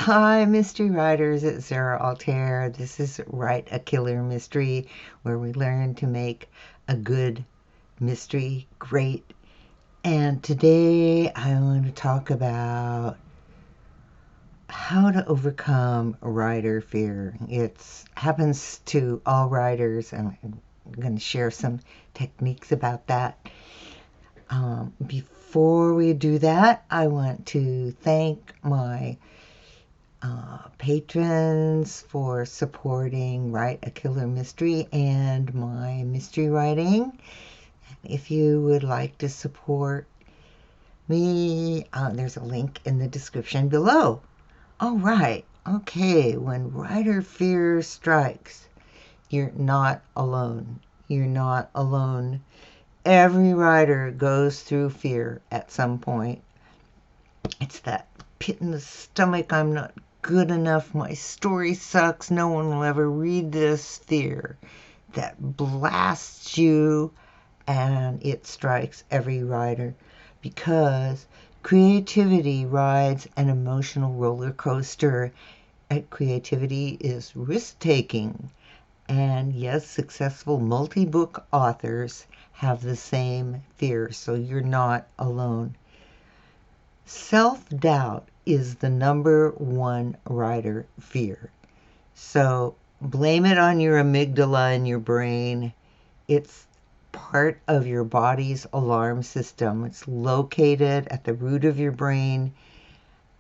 Hi, mystery writers at ZaraAltair. This is Write a Killer Mystery, where we learn to make a good mystery great. And today I want to talk about how to overcome writer fear. It happens to all writers, and I'm going to share some techniques about that. Before we do that, I want to thank my patrons for supporting Write a Killer Mystery and my mystery writing. If you would like to support me, there's a link in the description below. All right, okay, when writer fear strikes, you're not alone. You're not alone. Every writer goes through fear at some point. It's that pit in the stomach, I'm not good enough, my story sucks, no one will ever read this fear that blasts you, and it strikes every writer because creativity rides an emotional roller coaster, and creativity is risk-taking. And yes, successful multi-book authors have the same fear, so you're not alone. Self-doubt is the #1 writer fear. So blame it on your amygdala in your brain. It's part of your body's alarm system. It's located at the root of your brain,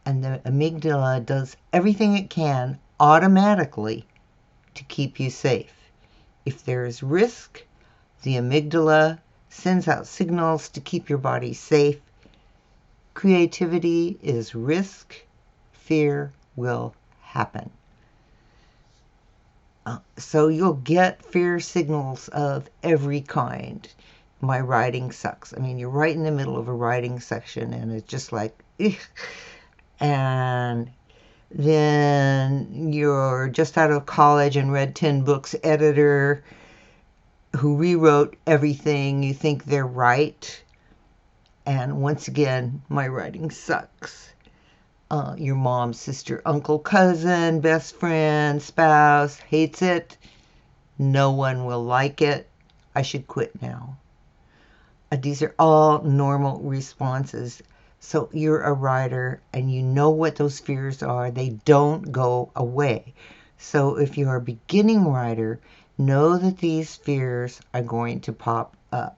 and the amygdala does everything it can automatically to keep you safe. If there is risk, the amygdala sends out signals to keep your body safe. Creativity is risk. Fear will happen. So you'll get fear signals of every kind. My writing sucks. I mean, you're right in the middle of a writing section and it's just like, ugh. And then you're just out of college and read 10 books, editor who rewrote everything. You think they're right. And once again, my writing sucks. Your mom, sister, uncle, cousin, best friend, spouse hates it. No one will like it. I should quit now. These are all normal responses. So you're a writer and you know what those fears are. They don't go away. So if you're a beginning writer, know that these fears are going to pop up.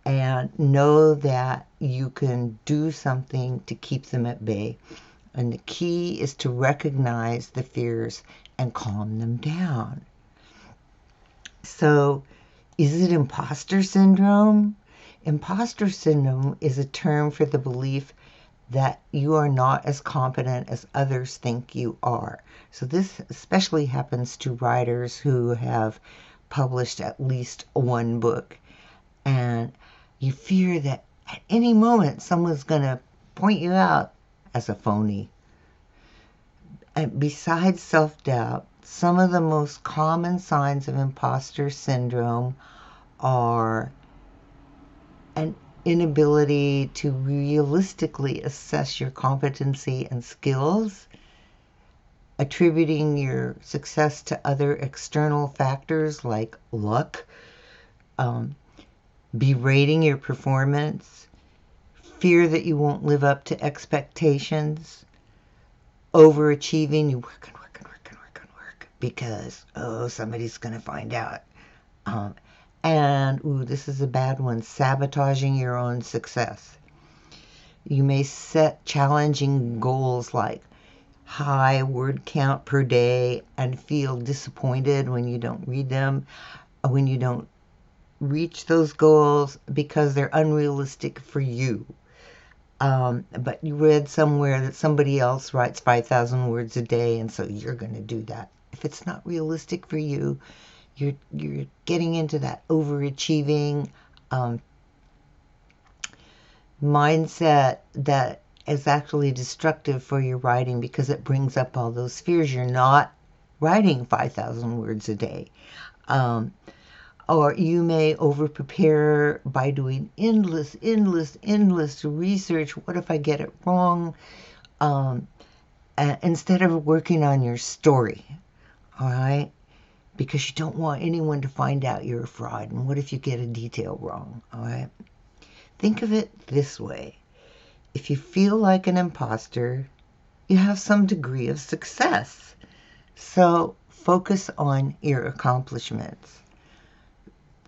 And know that you can do something to keep them at bay. And the key is to recognize the fears and calm them down. So, is it imposter syndrome? Imposter syndrome is a term for the belief that you are not as competent as others think you are. So this especially happens to writers who have published at least one book. And you fear that at any moment someone's going to point you out as a phony. And besides self-doubt, some of the most common signs of imposter syndrome are an inability to realistically assess your competency and skills, attributing your success to other external factors like luck, berating your performance, fear that you won't live up to expectations, overachieving, you work because, somebody's going to find out. And, this is a bad one, sabotaging your own success. You may set challenging goals like high word count per day and feel disappointed when you don't read them, when you don't reach those goals because they're unrealistic for you. But you read somewhere that somebody else writes 5,000 words a day, and so you're going to do that. If it's not realistic for you, you're getting into that overachieving mindset that is actually destructive for your writing because it brings up all those fears. You're not writing 5,000 words a day. Or you may over-prepare by doing endless research. What if I get it wrong? instead of working on your story, all right? Because you don't want anyone to find out you're a fraud. And what if you get a detail wrong, all right? Think of it this way. If you feel like an imposter, you have some degree of success. So focus on your accomplishments.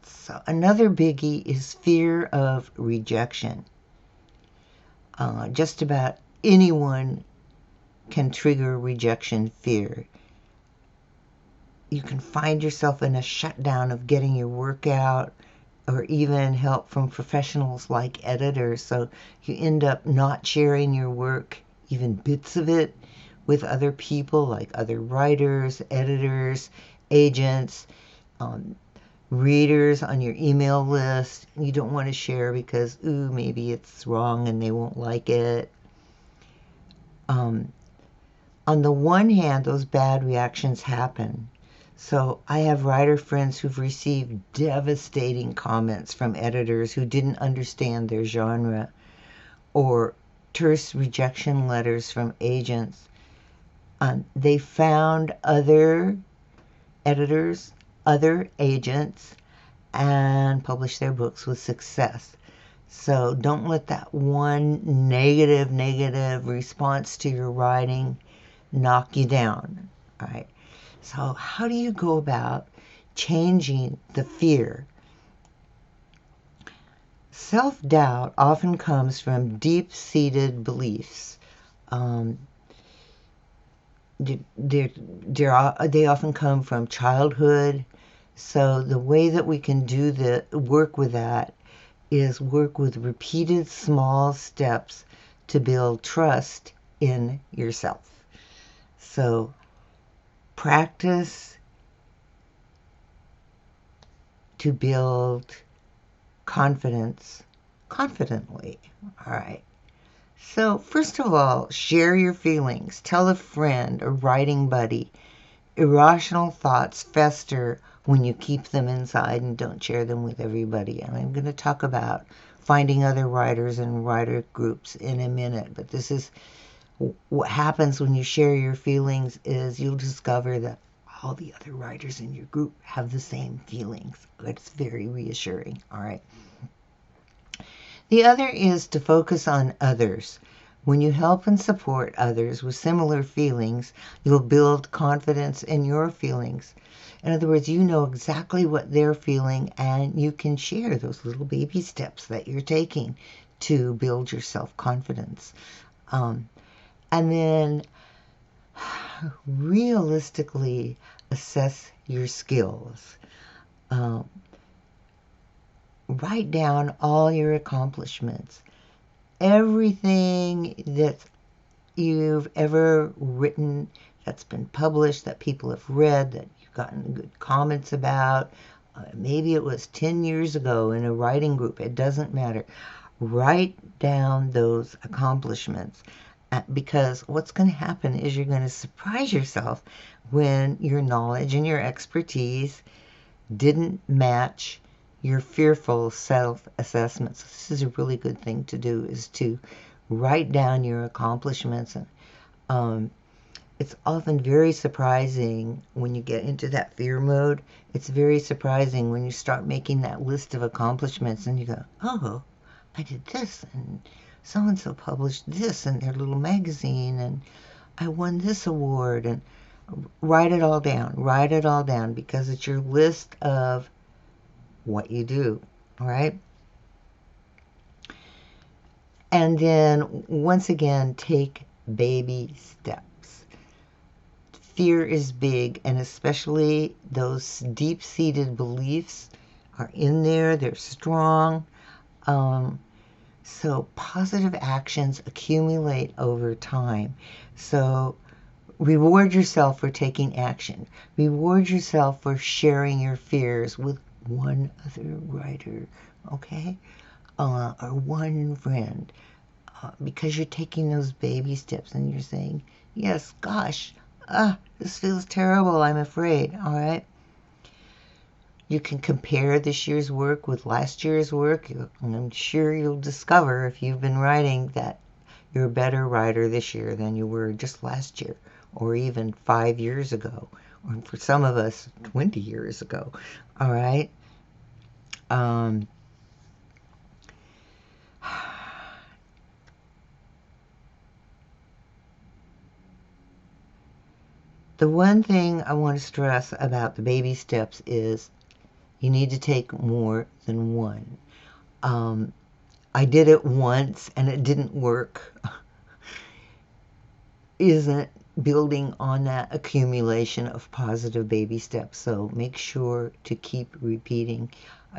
So another biggie is fear of rejection. Just about anyone can trigger rejection fear. You can find yourself in a shutdown of getting your work out, or even help from professionals like editors. So you end up not sharing your work, even bits of it, with other people like other writers, editors, agents, readers on your email list. You don't want to share because, ooh, maybe it's wrong and they won't like it. On the one hand, those bad reactions happen. So I have writer friends who've received devastating comments from editors who didn't understand their genre, or terse rejection letters from agents. They found other editors, other agents, and published their books with success. So don't let that one negative response to your writing knock you down. All right. So how do you go about changing the fear? Self-doubt often comes from deep-seated beliefs. They often come from childhood. So the way that we can work with that is work with repeated small steps to build trust in yourself. So practice to build confidence confidently. All right. So first of all, share your feelings. Tell a friend, a writing buddy. Irrational thoughts fester when you keep them inside and don't share them with everybody. And I'm going to talk about finding other writers and writer groups in a minute. But this is what happens when you share your feelings, is you'll discover that all the other writers in your group have the same feelings. It's very reassuring. All right. The other is to focus on others. When you help and support others with similar feelings, you'll build confidence in your feelings. In other words, you know exactly what they're feeling, and you can share those little baby steps that you're taking to build your self-confidence. And then realistically assess your skills. Write down all your accomplishments. Everything that you've ever written, that's been published, that people have read, that you've gotten good comments about. Maybe it was 10 years ago in a writing group. It doesn't matter. Write down those accomplishments, because what's going to happen is you're going to surprise yourself when your knowledge and your expertise didn't match your fearful self-assessments. This is a really good thing to do, is to write down your accomplishments. And it's often very surprising when you get into that fear mode. It's very surprising when you start making that list of accomplishments and you go, oh, I did this, and so-and-so published this in their little magazine, and I won this award. And write it all down. Write it all down, because it's your list of what you do, all right? And then, once again, take baby steps. Fear is big, and especially those deep-seated beliefs are in there. They're strong. So positive actions accumulate over time. So reward yourself for taking action. Reward yourself for sharing your fears with one other writer, okay? Or one friend. Because you're taking those baby steps and you're saying, yes, gosh, this feels terrible, I'm afraid, all right? You can compare this year's work with last year's work, and I'm sure you'll discover, if you've been writing, that You're a better writer this year than you were just last year, or even 5 years ago, or for some of us, 20 years ago. All right? Um, the one thing I want to stress about the baby steps is you need to take more than one. I did it once and it didn't work. Isn't building on that accumulation of positive baby steps. So make sure to keep repeating,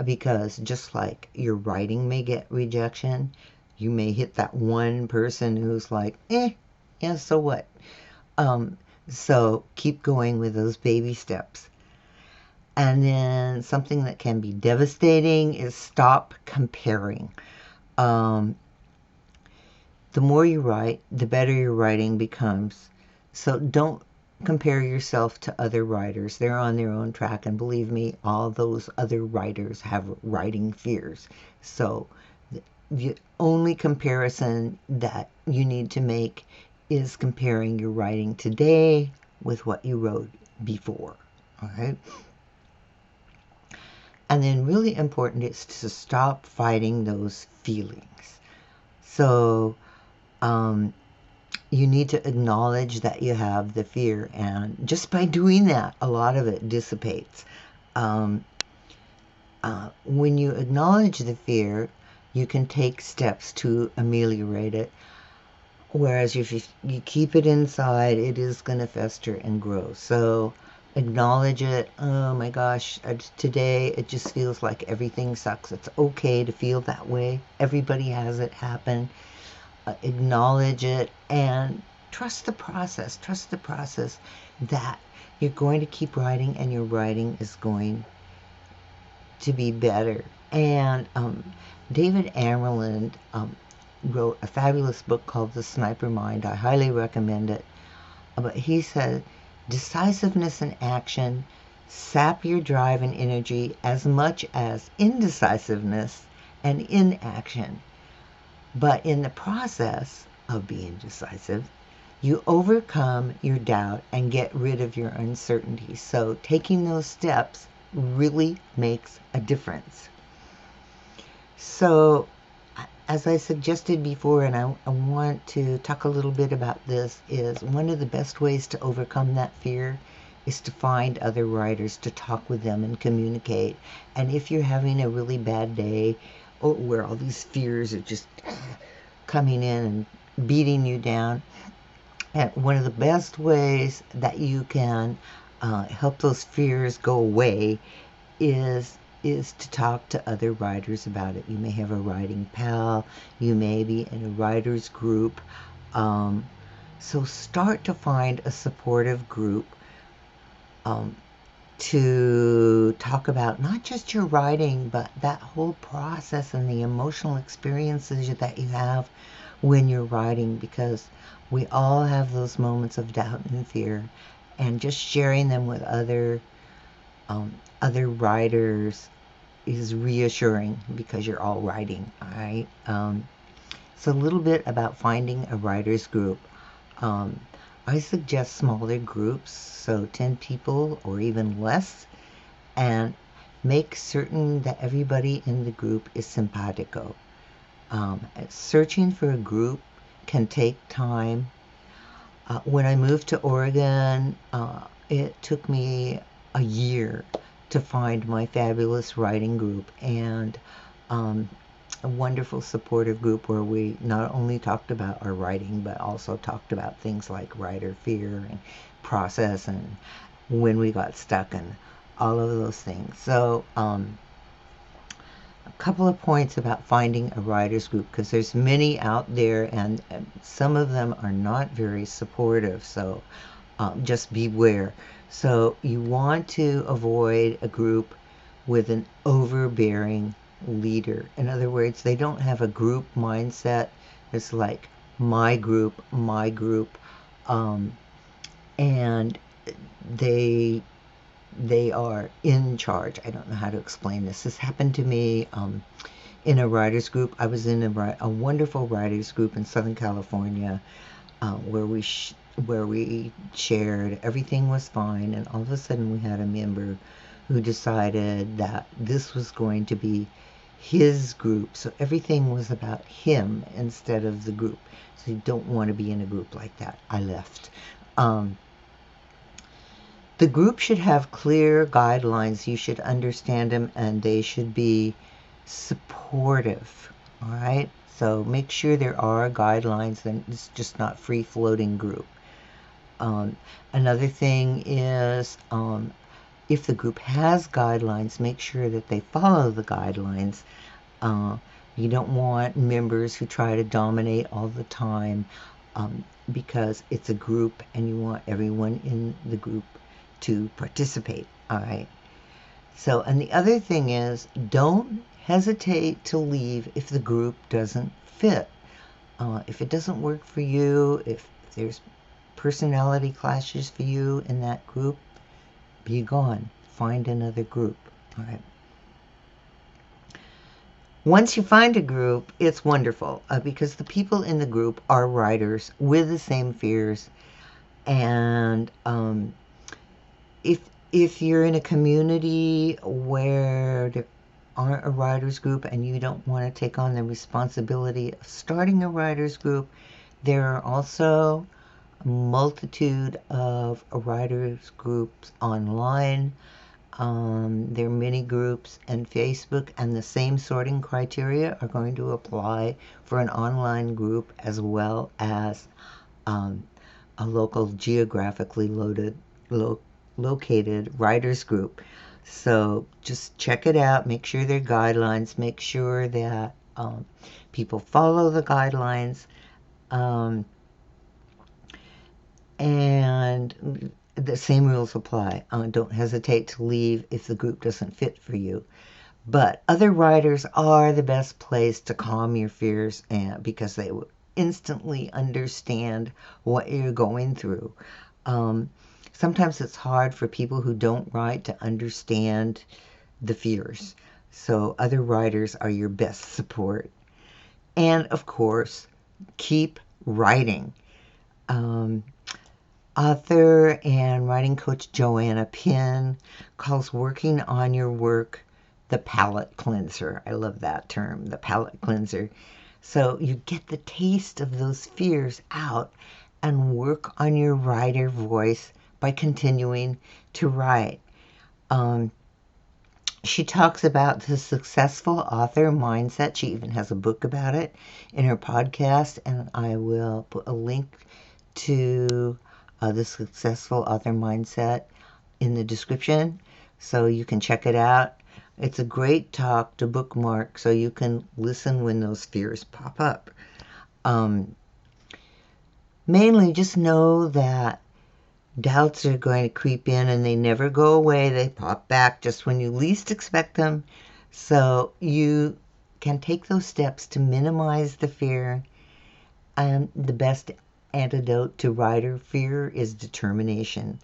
because just like your writing may get rejection, you may hit that one person who's like, yeah, so what? Um, so keep going with those baby steps. And then something that can be devastating is stop comparing. Um, the more you write, the better your writing becomes. So don't compare yourself to other writers. They're on their own track, and believe me, all those other writers have writing fears. So the only comparison that you need to make is comparing your writing today with what you wrote before. All right? And then really important is to stop fighting those feelings. So you need to acknowledge that you have the fear, and just by doing that, a lot of it dissipates. Um, when you acknowledge the fear, you can take steps to ameliorate it. Whereas if you keep it inside, it is going to fester and grow. So acknowledge it. Oh my gosh, today it just feels like everything sucks. It's okay to feel that way. Everybody has it happen. Acknowledge it and trust the process. Trust the process that you're going to keep writing, and your writing is going to be better. And David Amerland wrote a fabulous book called The Sniper Mind. I highly recommend it. But he said, decisiveness and action sap your drive and energy as much as indecisiveness and inaction. But in the process of being decisive, you overcome your doubt and get rid of your uncertainty. So taking those steps really makes a difference. So as I suggested before, and I want to talk a little bit about this, is one of the best ways to overcome that fear is to find other writers, to talk with them and communicate. And if you're having a really bad day, or where all these fears are just coming in and beating you down, and one of the best ways that you can help those fears go away is to talk to other writers about it. You may have a writing pal, you may be in a writers group. So start to find a supportive group to talk about not just your writing, but that whole process and the emotional experiences that you have when you're writing, because we all have those moments of doubt and fear, and just sharing them with other writers is reassuring, because you're all writing, all right? So a little bit about finding a writers group. I suggest smaller groups, so 10 people or even less, and make certain that everybody in the group is simpatico. Searching for a group can take time. When I moved to Oregon, it took me a year to find my fabulous writing group, and a wonderful supportive group where we not only talked about our writing, but also talked about things like writer fear and process and when we got stuck and all of those things. So a couple of points about finding a writers group, because there's many out there, and some of them are not very supportive, so just beware. So you want to avoid a group with an overbearing leader. In other words, they don't have a group mindset. It's like my group, and they are in charge. I don't know how to explain this. This happened to me in a writers group. I was in a wonderful writers group in Southern California, where we shared. Everything was fine, and all of a sudden we had a member who decided that this was going to be his group. So everything was about him instead of the group. So you don't want to be in a group like that. I left. The group should have clear guidelines. You should understand them, and they should be supportive. All right? So make sure there are guidelines, and it's just not free-floating group. Another thing is, if the group has guidelines, make sure that they follow the guidelines. You don't want members who try to dominate all the time, because it's a group and you want everyone in the group to participate. All right. So, and the other thing is, don't hesitate to leave if the group doesn't fit. If it doesn't work for you, if there's personality clashes for you in that group, be gone. Find another group. All right. Once you find a group, it's wonderful, because the people in the group are writers with the same fears. And if you're in a community where there aren't a writers group and you don't want to take on the responsibility of starting a writers group, there are also a multitude of writers groups online. There are many groups and Facebook, and the same sorting criteria are going to apply for an online group as well as a local geographically located writers group. So just check it out. Make sure there are guidelines. Make sure that people follow the guidelines. And the same rules apply. Don't hesitate to leave if the group doesn't fit for you. But other writers are the best place to calm your fears, because they will instantly understand what you're going through. Sometimes it's hard for people who don't write to understand the fears. So other writers are your best support. And of course, keep writing. Author and writing coach Joanna Penn calls working on your work the palate cleanser. I love that term, the palate cleanser. So you get the taste of those fears out and work on your writer voice by continuing to write. She talks about the successful author mindset. She even has a book about it in her podcast, and I will put a link to the successful author mindset in the description, so you can check it out. It's a great talk to bookmark so you can listen when those fears pop up. Mainly just know that doubts are going to creep in and they never go away. They pop back just when you least expect them. So you can take those steps to minimize the fear. And the best antidote to writer fear is determination.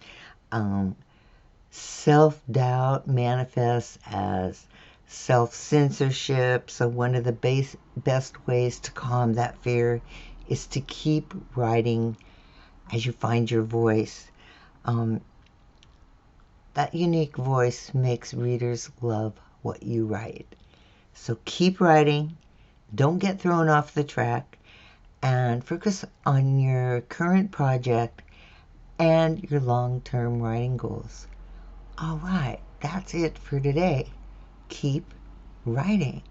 Self-doubt manifests as self-censorship. So one of the best ways to calm that fear is to keep writing as you find your voice. That unique voice makes readers love what you write. So keep writing. Don't get thrown off the track. And focus on your current project and your long-term writing goals. All right, that's it for today. Keep writing.